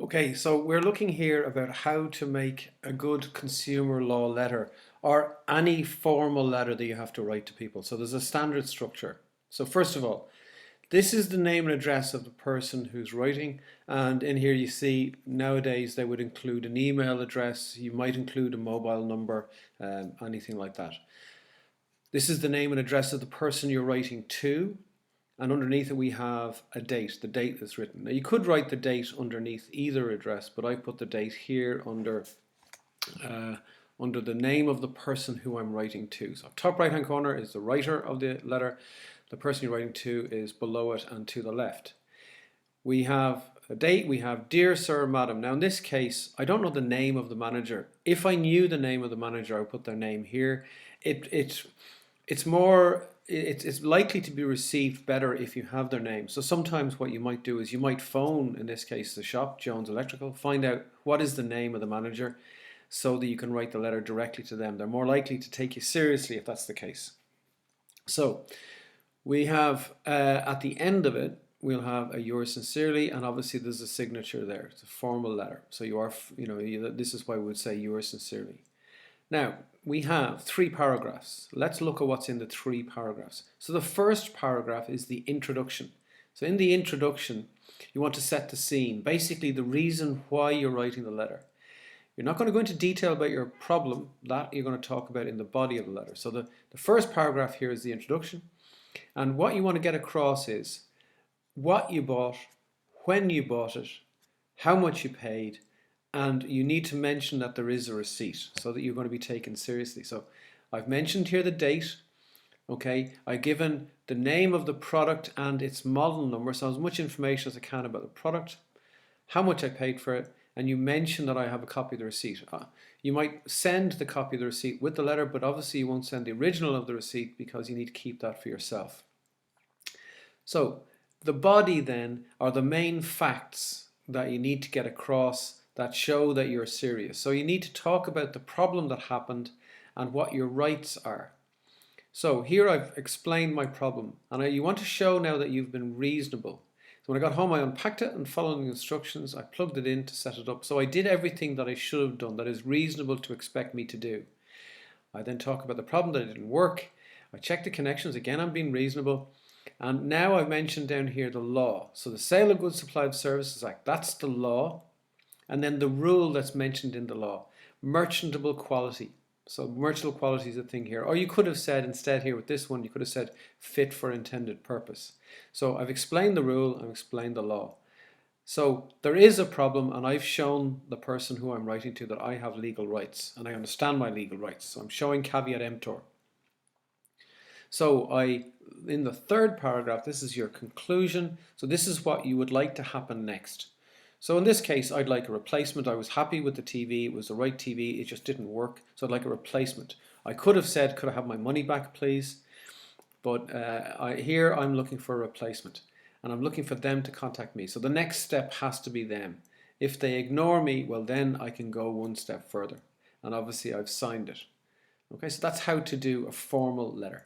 Okay, so we're looking here about how to make a good consumer law letter or any formal letter that you have to write to people. So there's a standard structure. So first of all, this is the name and address of the person who's writing, and in here you see nowadays they would include an email address, you might include a mobile number, anything like that. This is the name and address of the person you're writing to, and underneath it we have a date, the date that's written. Now you could write the date underneath either address, but I put the date here uh, under the name of the person who I'm writing to. So top right hand corner is the writer of the letter, the person you're writing to is below it and to the left. We have a date, we have dear sir, madam. Now in this case, I don't know the name of the manager. If I knew the name of the manager, I would put their name here. It's more, it's likely to be received better if you have their name. So sometimes what you might do is you might phone, in this case the shop, Jones Electrical, find out what is the name of the manager so that you can write the letter directly to them. They're more likely to take you seriously if that's the case. So we have at the end of it, we'll have a yours sincerely, and obviously there's a signature there. It's a formal letter. So you are, this is why we would say yours sincerely. Now, we have 3 paragraphs. Let's look at what's in the 3 paragraphs. So the first paragraph is the introduction. So in the introduction, you want to set the scene, basically the reason why you're writing the letter. You're not going to go into detail about your problem, that you're going to talk about in the body of the letter. So the first paragraph here is the introduction, and what you want to get across is what you bought, when you bought it, how much you paid, and you need to mention that there is a receipt so that you're going to be taken seriously. So I've mentioned here the date, okay, I've given the name of the product and its model number, so as much information as I can about the product, how much I paid for it, and you mention that I have a copy of the receipt. You might send the copy of the receipt with the letter, but obviously you won't send the original of the receipt because you need to keep that for yourself. So the body then are the main facts that you need to get across that show that you're serious. So you need to talk about the problem that happened and what your rights are. So here I've explained my problem, and you want to show now that you've been reasonable. So when I got home, I unpacked it and following the instructions, I plugged it in to set it up. So I did everything that I should have done, that is reasonable to expect me to do. I then talk about the problem, that it didn't work. I checked the connections, again I'm being reasonable. And now I've mentioned down here the law. So the Sale of Goods Supplied Services Act, that's the law. And then the rule that's mentioned in the law, merchantable quality. So merchantable quality is a thing here. Or you could have said instead here with this one, you could have said fit for intended purpose. So I've explained the rule, I've explained the law. So there is a problem, and I've shown the person who I'm writing to that I have legal rights and I understand my legal rights. So I'm showing caveat emptor. So in the third paragraph, this is your conclusion. So this is what you would like to happen next. So in this case, I'd like a replacement. I was happy with the TV. It was the right TV. It just didn't work. So I'd like a replacement. I could have said, could I have my money back, please? But here I'm looking for a replacement. And I'm looking for them to contact me. So the next step has to be them. If they ignore me, well then I can go one step further. And obviously I've signed it. Okay, so that's how to do a formal letter.